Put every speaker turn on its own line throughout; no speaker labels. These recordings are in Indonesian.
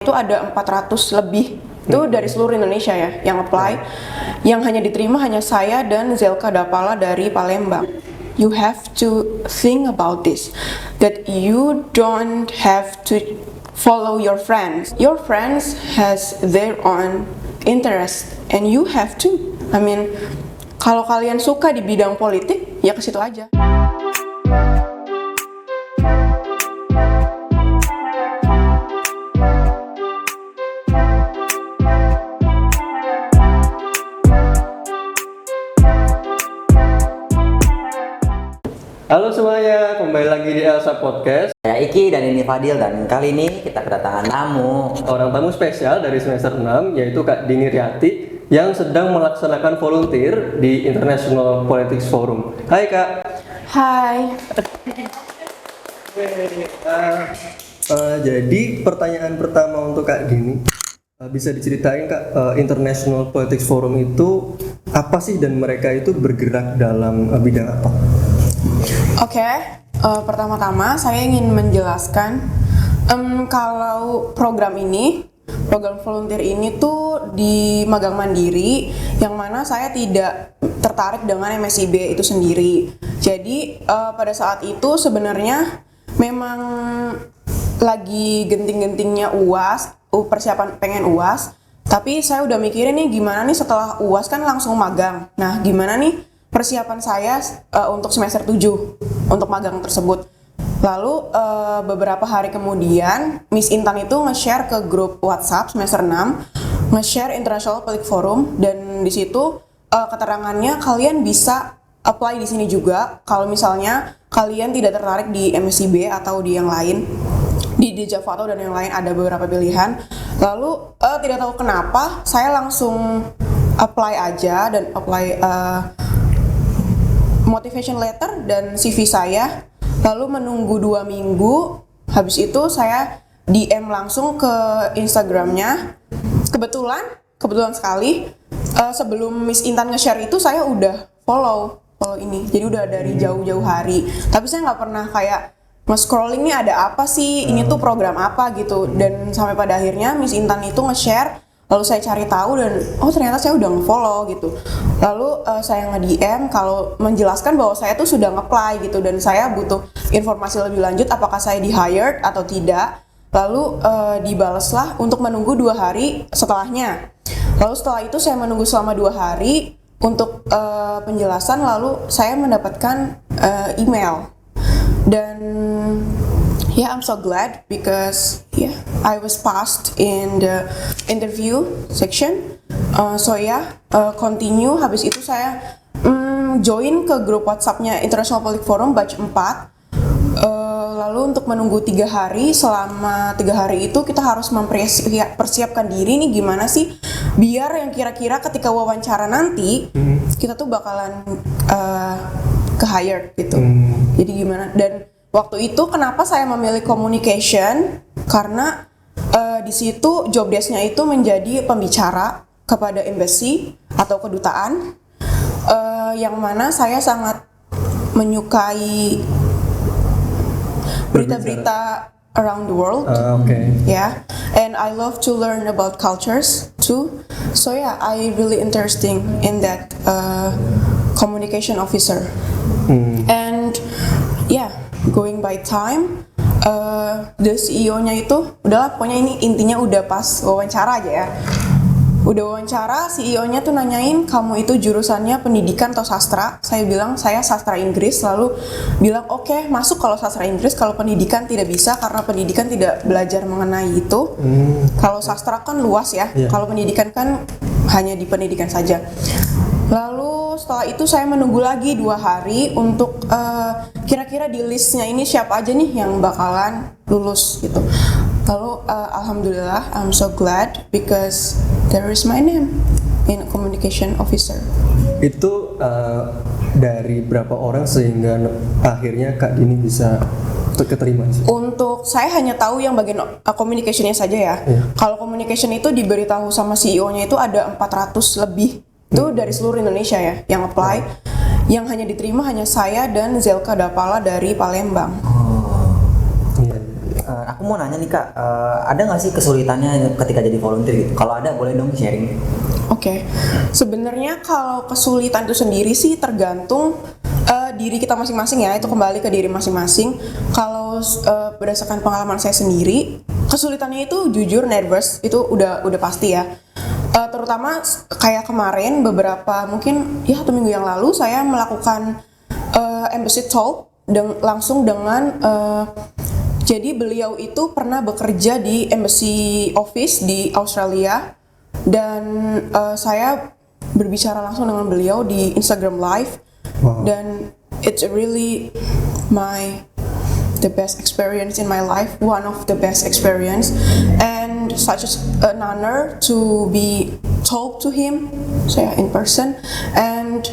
Itu ada 400 lebih itu dari seluruh Indonesia ya yang apply. Yang hanya diterima hanya saya dan Zelka Dapala dari Palembang. You have to think about this, that you don't have to follow your friends. Your friends has their own interest and you have to. I mean, kalau kalian suka di bidang politik ya ke situ aja.
Halo semuanya, kembali lagi di Elsa Podcast.
Saya Iki dan ini Fadil, dan kali ini kita kedatangan tamu.
Orang tamu spesial dari semester 6 yaitu Kak Dini Riyati yang sedang melaksanakan volunteer di International Politics Forum. Hai Kak.
Hai.
Jadi pertanyaan pertama untuk Kak Dini, bisa diceritain Kak, International Politics Forum itu apa sih dan mereka itu bergerak dalam bidang apa?
Oke, pertama-tama saya ingin menjelaskan kalau program volunteer ini tuh di magang mandiri, yang mana saya tidak tertarik dengan MSIB itu sendiri. Jadi pada saat itu sebenarnya memang lagi genting-gentingnya UAS, persiapan pengen UAS, tapi saya udah mikirin nih gimana nih setelah UAS kan langsung magang. Nah, gimana nih persiapan saya untuk semester 7 untuk magang tersebut. Lalu beberapa hari kemudian Miss Intan itu nge-share ke grup WhatsApp semester 6, nge-share International Politics Forum, dan di situ keterangannya kalian bisa apply di sini juga kalau misalnya kalian tidak tertarik di MSIB atau di yang lain, di Javato dan yang lain ada beberapa pilihan. Lalu tidak tahu kenapa saya langsung apply aja dan apply motivation letter dan CV saya, lalu menunggu 2 minggu. Habis itu saya DM langsung ke Instagramnya. Kebetulan sekali sebelum Miss Intan nge-share itu saya udah follow ini, jadi udah dari jauh-jauh hari. Tapi saya nggak pernah kayak nge-scrolling nih ada apa sih, ini tuh program apa gitu. Dan sampai pada akhirnya Miss Intan itu nge-share, lalu saya cari tahu dan oh ternyata saya udah nge-follow gitu. Lalu saya nge-DM kalau menjelaskan bahwa saya tuh sudah nge-apply gitu dan saya butuh informasi lebih lanjut apakah saya di-hired atau tidak. Lalu dibalaslah untuk menunggu 2 hari setelahnya. Lalu setelah itu saya menunggu selama 2 hari untuk penjelasan, lalu saya mendapatkan email. Dan I'm so glad because I was passed in the interview section. Continue. Habis itu saya join ke grup WhatsApp-nya International Politics Forum batch 4. Lalu untuk menunggu 3 hari, selama 3 hari itu kita harus mempersiapkan diri nih gimana sih biar yang kira-kira ketika wawancara nanti kita tuh bakalan ke-hired gitu. Jadi gimana, dan waktu itu kenapa saya memilih communication, karena di situ job desk-nya itu menjadi pembicara kepada embassy atau kedutaan, yang mana saya sangat menyukai berita-berita around the world. And I love to learn about cultures too. So I really interesting in that communication officer. And going by time, the CEO-nya itu udahlah, pokoknya ini intinya udah pas wawancara aja ya. Udah wawancara, CEO-nya tuh nanyain kamu itu jurusannya pendidikan atau sastra. Saya bilang saya sastra Inggris, lalu bilang oke, masuk kalau sastra Inggris, kalau pendidikan tidak bisa karena pendidikan tidak belajar mengenai itu. Kalau sastra kan luas ya, kalau pendidikan kan hanya di pendidikan saja. Lalu setelah itu saya menunggu lagi 2 hari untuk kira-kira di listnya ini siapa aja nih yang bakalan lulus gitu. Lalu alhamdulillah, I'm so glad because there is my name in communication officer.
Itu dari berapa orang sehingga akhirnya Kak Dini bisa keterima sih?
Untuk saya hanya tahu yang bagian communication-nya saja ya. Kalau communication itu diberitahu sama CEO-nya itu ada 400 lebih. Itu dari seluruh Indonesia ya yang apply. Yang hanya diterima hanya saya dan Zelka Dapala dari Palembang.
Aku mau nanya nih Kak, ada nggak sih kesulitannya ketika jadi volunteer gitu? Kalau ada boleh dong sharing.
Oke, sebenarnya kalau kesulitan itu sendiri sih tergantung diri kita masing-masing ya, itu kembali ke diri masing-masing. Kalau berdasarkan pengalaman saya sendiri, kesulitannya itu jujur nervous, itu udah pasti ya. Terutama kayak kemarin beberapa mungkin ya 1 minggu yang lalu saya melakukan embassy talk langsung dengan jadi beliau itu pernah bekerja di embassy office di Australia dan saya berbicara langsung dengan beliau di Instagram Live.
Wow.
Dan it's really the best experience in my life, one of the best experience, and such an honor to be talk to him, saya in person, and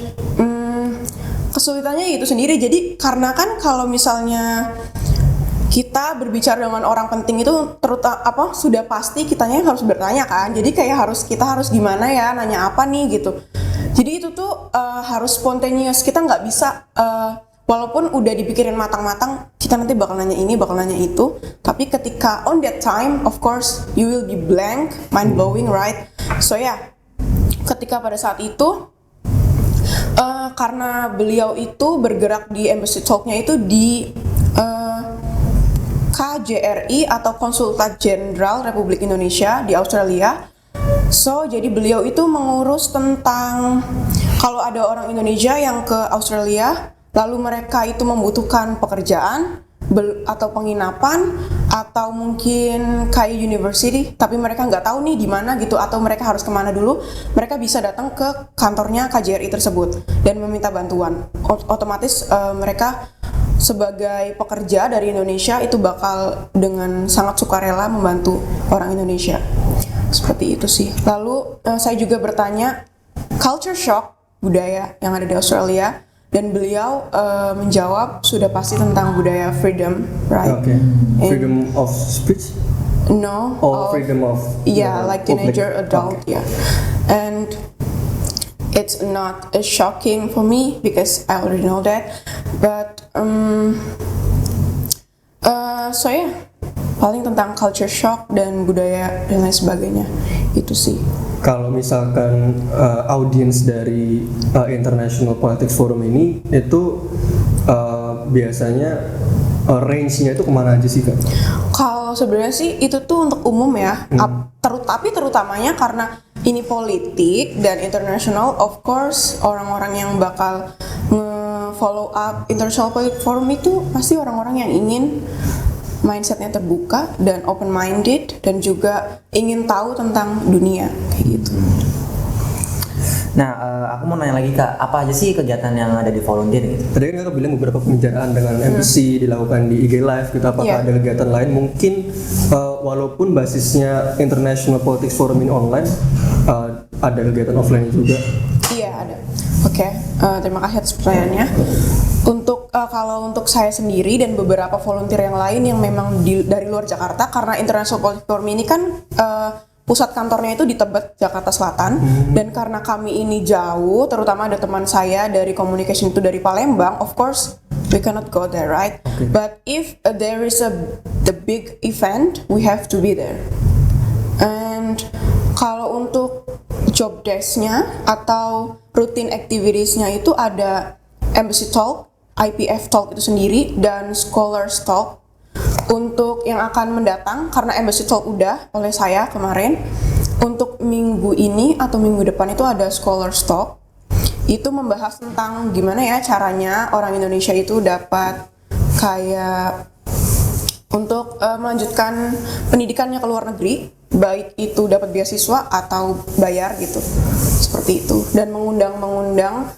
kesulitannya itu sendiri. Jadi karena kan kalau misalnya kita berbicara dengan orang penting itu sudah pasti kitanya harus bertanya kan. Jadi kayak kita harus gimana ya, nanya apa nih gitu. Jadi itu tuh harus spontaneous. Kita nggak bisa walaupun udah dipikirin matang-matang kita nanti bakal nanya ini, bakal nanya itu, tapi ketika on that time of course you will be blank, mind blowing, right? So ya, ketika pada saat itu karena beliau itu bergerak di embassy talk-nya itu di KJRI atau Konsulat Jenderal Republik Indonesia di Australia. So, jadi beliau itu mengurus tentang kalau ada orang Indonesia yang ke Australia, lalu mereka itu membutuhkan pekerjaan atau penginapan atau mungkin kayak university, tapi mereka nggak tahu nih di mana gitu atau mereka harus kemana dulu, mereka bisa datang ke kantornya KJRI tersebut dan meminta bantuan. Otomatis mereka sebagai pekerja dari Indonesia itu bakal dengan sangat sukarela membantu orang Indonesia. Seperti itu sih. Lalu saya juga bertanya culture shock budaya yang ada di Australia dan beliau menjawab sudah pasti tentang budaya freedom, right?
Okay. Freedom of speech?
No.
Or freedom of
like teenager, adult,
okay.
yeah. And it's not as shocking for me because I already know that. But so yeah, paling tentang culture shock dan budaya dan lain sebagainya itu sih.
Kalau misalkan audiens dari International Politics Forum ini itu biasanya range-nya itu kemana aja sih Kak?
Kalau sebenarnya sih itu tuh untuk umum ya, tapi terutamanya karena ini politik dan international, of course orang-orang yang bakal follow up International Politics Forum itu pasti orang-orang yang ingin mindsetnya terbuka dan open minded dan juga ingin tahu tentang dunia kayak gitu.
Nah, aku mau nanya lagi Kak, apa aja sih kegiatan yang ada di volunteer gitu?
Tadi kan Kakak bilang beberapa pembicaraan dengan embassy dilakukan di IG Live gitu, apakah ada kegiatan lain? Mungkin walaupun basisnya International Politics Forum ini online, ada kegiatan offline juga?
Iya ada. Oke, terima kasih atas pertanyaannya. Untuk kalau untuk saya sendiri dan beberapa volunteer yang lain yang memang dari luar Jakarta, karena International Politics Forum ini kan pusat kantornya itu di Tebet, Jakarta Selatan, dan karena kami ini jauh, terutama ada teman saya dari communication itu dari Palembang, of course we cannot go there, right? Okay. But if there is the big event, we have to be there. And kalau untuk job desk-nya atau routine activities-nya itu ada Embassy Talk, IPF Talk itu sendiri, dan Scholars Talk. Untuk yang akan mendatang, karena Embassy Talk udah oleh saya kemarin, untuk minggu ini atau minggu depan itu ada Scholars Talk. Itu membahas tentang gimana ya caranya orang Indonesia itu dapat kayak untuk melanjutkan pendidikannya ke luar negeri, baik itu dapat beasiswa atau bayar gitu, seperti itu. Dan mengundang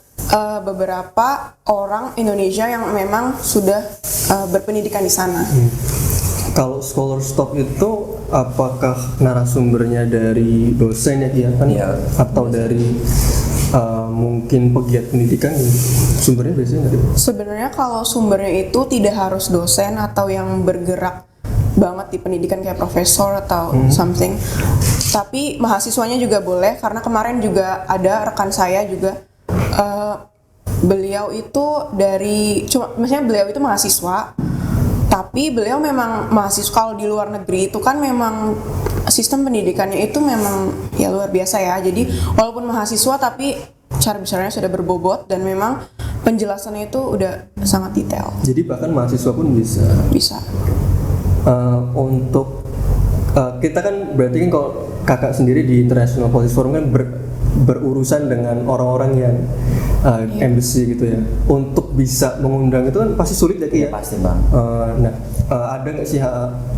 beberapa orang Indonesia yang memang sudah berpendidikan di sana.
Kalau Scholars Talk itu apakah narasumbernya dari dosen ya kan?
Iya.
Atau dari mungkin pegiat pendidikan? Sumbernya biasanya dari?
Sebenarnya kalau sumbernya itu tidak harus dosen atau yang bergerak banget di pendidikan kayak profesor atau something. Tapi mahasiswanya juga boleh, karena kemarin juga ada rekan saya juga beliau itu maksudnya beliau itu mahasiswa, Tapi beliau memang mahasiswa, kalau di luar negeri itu kan memang sistem pendidikannya itu memang ya luar biasa ya. Jadi walaupun mahasiswa tapi cara bicaranya sudah berbobot dan memang penjelasannya itu udah sangat detail.
Jadi bahkan mahasiswa pun bisa.
Bisa.
Untuk kita kan berarti kan kalau kakak sendiri di International Politics Forum kan berurusan dengan orang-orang yang embassy gitu ya. Untuk bisa mengundang itu kan pasti sulit ya,
Ya, pasti bang.
Ada nggak sih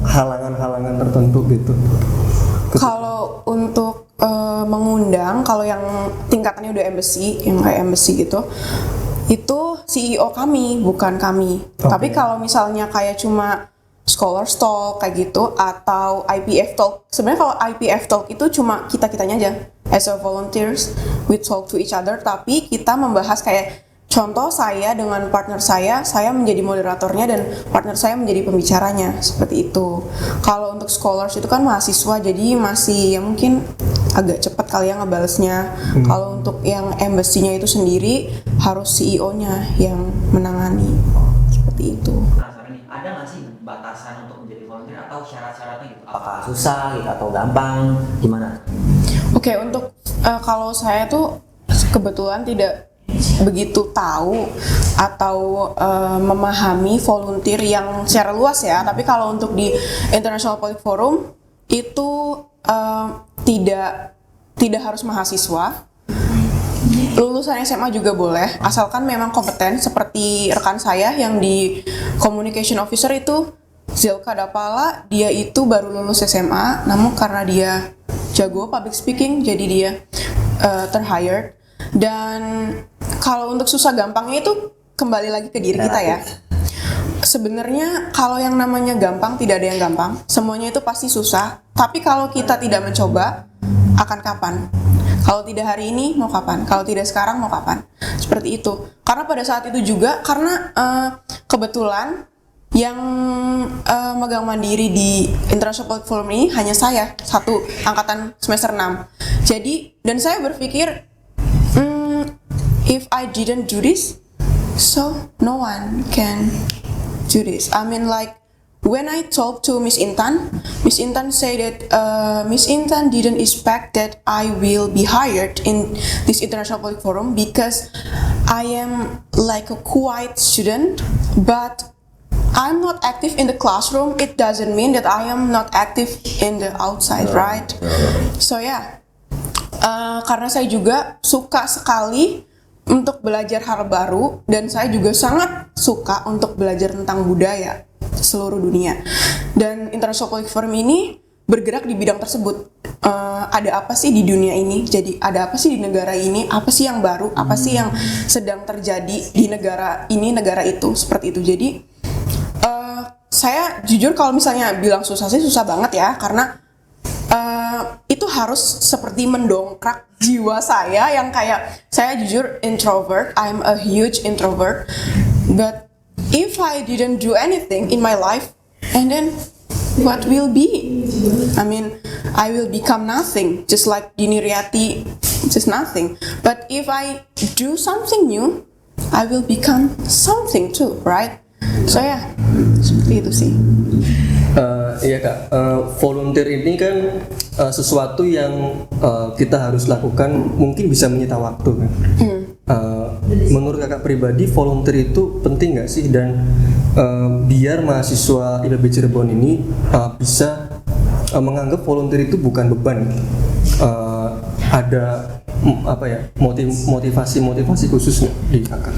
halangan-halangan tertentu gitu?
Kalau untuk mengundang, kalau yang tingkatannya udah embassy, yang kayak embassy gitu, itu CEO kami, bukan kami. Tapi kalau misalnya kayak cuma Scholars Talk kayak gitu atau IPF Talk, sebenarnya kalau IPF Talk itu cuma kita-kitanya aja as a volunteers, we talk to each other, tapi kita membahas kayak contoh saya dengan partner saya menjadi moderatornya dan partner saya menjadi pembicaranya, seperti itu. Kalau untuk scholars itu kan mahasiswa, jadi masih ya mungkin agak cepat kali ya ngebalesnya. Kalau untuk yang embassy-nya itu sendiri harus CEO-nya yang menangani, seperti itu.
Penasaran nih, ada nggak sih batasan untuk menjadi volunteer atau syarat-syaratnya gitu? Apakah susah gitu atau gampang? Gimana?
Oke, untuk kalau saya tuh kebetulan tidak begitu tahu atau memahami volunteer yang secara luas ya. Tapi kalau untuk di International Politics Forum itu tidak harus mahasiswa. Lulusan SMA juga boleh, asalkan memang kompeten. Seperti rekan saya yang di Communication Officer itu Zilka Dapala, dia itu baru lulus SMA, namun karena dia jago public speaking, jadi dia terhired. Dan kalau untuk susah gampangnya itu kembali lagi ke diri kita ya. Sebenarnya kalau yang namanya gampang, tidak ada yang gampang, semuanya itu pasti susah. Tapi kalau kita tidak mencoba, akan kapan? Kalau tidak hari ini, mau kapan? Kalau tidak sekarang, mau kapan? Seperti itu. Karena pada saat itu juga, karena kebetulan yang megang mandiri di International Politics Forum ini hanya saya, satu angkatan semester 6. Jadi, dan saya berpikir, if I didn't do this, so no one can do this. I mean, like, when I talked to Miss Intan said that Miss Intan didn't expect that I will be hired in this International Politics Forum because I am like a quiet student, but I'm not active in the classroom. It doesn't mean that I am not active in the outside, right? So yeah, karena saya juga suka sekali untuk belajar hal baru dan saya juga sangat suka untuk belajar tentang budaya seluruh dunia. Dan International Politics Forum ini bergerak di bidang tersebut. Ada apa sih di dunia ini? Jadi ada apa sih di negara ini? Apa sih yang baru? Apa sih yang sedang terjadi di negara ini, negara itu? Seperti itu. Jadi saya jujur kalau misalnya bilang susah sih susah banget ya, karena itu harus seperti mendongkrak jiwa saya yang kayak saya jujur introvert, I'm a huge introvert, but if I didn't do anything in my life, and then what will be? I mean, I will become nothing, just like Dini Riyati, just nothing. But if I do something new, I will become something too, right? So ya, seperti itu sih.
Iya kak, volunteer ini kan sesuatu yang kita harus lakukan, mungkin bisa menyita waktu kan. Menurut kakak pribadi, volunteer itu penting nggak sih, dan biar mahasiswa IPB Cirebon ini bisa menganggap volunteer itu bukan beban, ada motivasi khusus nggak di kakak?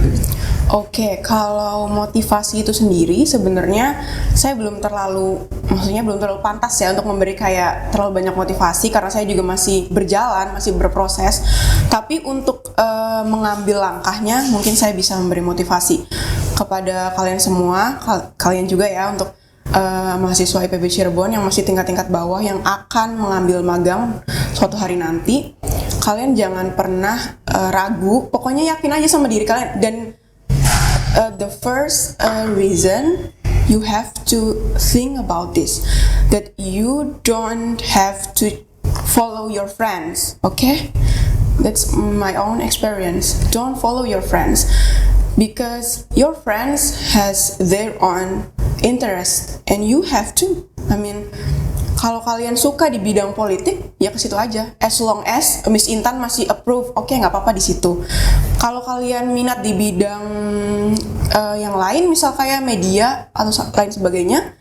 Oke, kalau motivasi itu sendiri sebenarnya saya belum terlalu pantas ya untuk memberi kayak terlalu banyak motivasi, karena saya juga masih berjalan, masih berproses. Tapi untuk mengambil langkahnya, mungkin saya bisa memberi motivasi kepada kalian semua, kalian juga ya, untuk mahasiswa IPB Cirebon yang masih tingkat-tingkat bawah yang akan mengambil magang suatu hari nanti. Kalian jangan pernah ragu, pokoknya yakin aja sama diri kalian. Dan the first reason you have to think about this, that you don't have to follow your friends, okay? That's my own experience. Don't follow your friends, because your friends has their own interest and you have to. I mean, kalau kalian suka di bidang politik, ya ke situ aja. As long as Miss Intan masih approve, oke, nggak apa-apa di situ. Kalau kalian minat di bidang yang lain, misal kayak media atau lain sebagainya,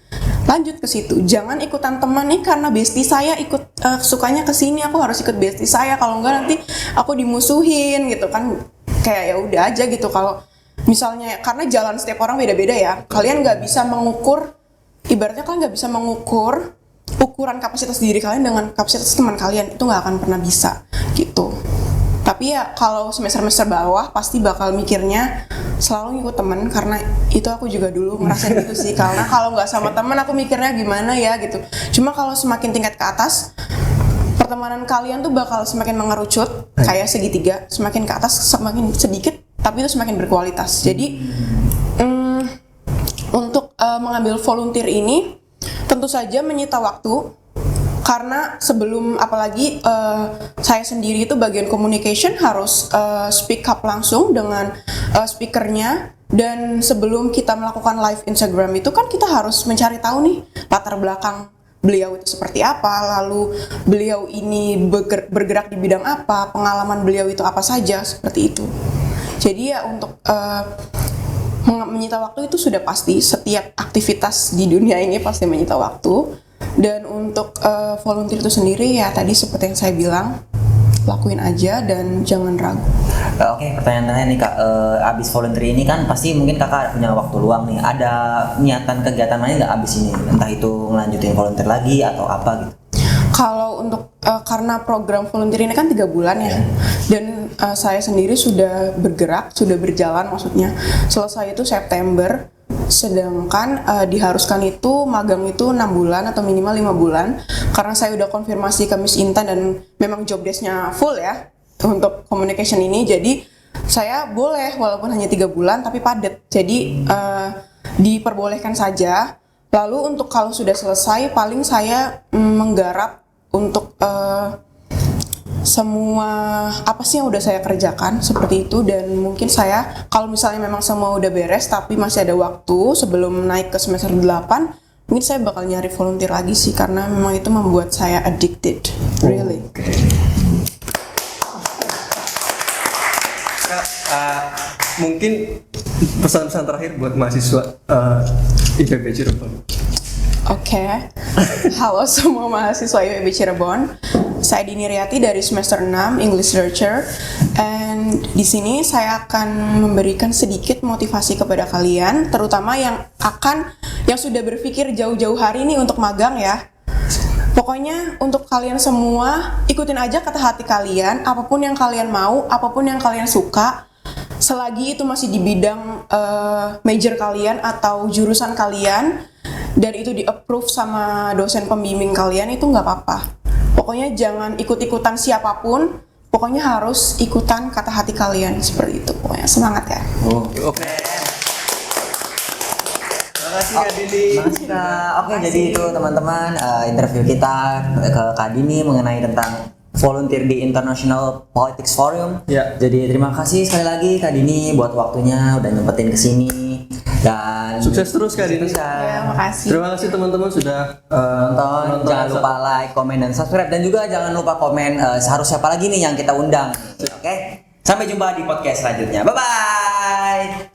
lanjut ke situ. Jangan ikutan teman nih karena bestie saya ikut sukanya ke sini, aku harus ikut bestie saya. Kalau enggak nanti aku dimusuhin gitu kan. Kayak ya udah aja gitu. Kalau misalnya karena jalan setiap orang beda-beda ya. Kalian nggak bisa mengukur, ibaratnya kalian nggak bisa mengukur ukuran kapasitas diri kalian dengan kapasitas teman kalian, itu nggak akan pernah bisa gitu. Tapi ya kalau semester bawah pasti bakal mikirnya selalu ngikut teman, karena itu aku juga dulu ngerasain gitu sih. Karena kalau nggak sama teman aku mikirnya gimana ya gitu. Cuma kalau semakin tingkat ke atas, pertemanan kalian tuh bakal semakin mengerucut kayak segitiga, semakin ke atas semakin sedikit, tapi itu semakin berkualitas. Jadi untuk mengambil volunteer ini tentu saja menyita waktu, karena sebelum apalagi saya sendiri itu bagian communication harus speak up langsung dengan speakernya, dan sebelum kita melakukan live Instagram itu kan kita harus mencari tahu nih latar belakang beliau itu seperti apa, lalu beliau ini bergerak di bidang apa, pengalaman beliau itu apa saja, seperti itu. Jadi ya untuk menyita waktu itu sudah pasti, setiap aktivitas di dunia ini pasti menyita waktu. Dan untuk volunteer itu sendiri ya tadi seperti yang saya bilang, lakuin aja dan jangan ragu.
Oke, pertanyaan terakhir nih Kak, abis volunteer ini kan pasti mungkin Kakak punya waktu luang nih, ada niatan kegiatan lain nggak abis ini? Entah itu ngelanjutin volunteer lagi atau apa gitu?
Kalau untuk karena program volunteer ini kan 3 bulan ya, dan saya sendiri sudah bergerak, sudah berjalan maksudnya. Selesai itu September, sedangkan diharuskan itu magang itu 6 bulan atau minimal 5 bulan. Karena saya udah konfirmasi ke Miss Intan dan memang job desk-nya full ya untuk communication ini, jadi saya boleh walaupun hanya 3 bulan tapi padat. Jadi diperbolehkan saja. Lalu untuk kalau sudah selesai, paling saya menggarap untuk semua apa sih yang udah saya kerjakan seperti itu. Dan mungkin saya kalau misalnya memang semua udah beres tapi masih ada waktu sebelum naik ke semester 8, mungkin saya bakal nyari volunteer lagi sih, karena memang itu membuat saya addicted, really.
Mungkin pesan-pesan terakhir buat mahasiswa IPB Cirebon.
Oke. Halo semua mahasiswa IPB Cirebon. Saya Dini Riyati dari semester 6 English Literature, and di sini saya akan memberikan sedikit motivasi kepada kalian, terutama yang sudah berpikir jauh-jauh hari ini untuk magang ya. Pokoknya untuk kalian semua, ikutin aja kata hati kalian, apapun yang kalian mau, apapun yang kalian suka, selagi itu masih di bidang major kalian atau jurusan kalian, dan itu di-approve sama dosen pembimbing kalian, itu nggak apa-apa. Pokoknya jangan ikut-ikutan siapapun, pokoknya harus ikutan kata hati kalian, seperti itu. Pokoknya semangat ya.
Oke. Terima kasih Kak Dini.
Makasih Kak. Oke, jadi itu teman-teman interview kita ke Kak Dini mengenai tentang volunteer di International Politics Forum.
Ya.
Jadi terima kasih sekali lagi Kak Dini buat waktunya udah nyempetin kesini, dan
Sukses terus Kak Dini.
Ya, makasih.
Terima kasih teman-teman sudah
nonton. Jangan lupa like, komen, dan subscribe, dan juga jangan lupa komen harus siapa lagi nih yang kita undang. Oke, sampai jumpa di podcast selanjutnya. Bye bye.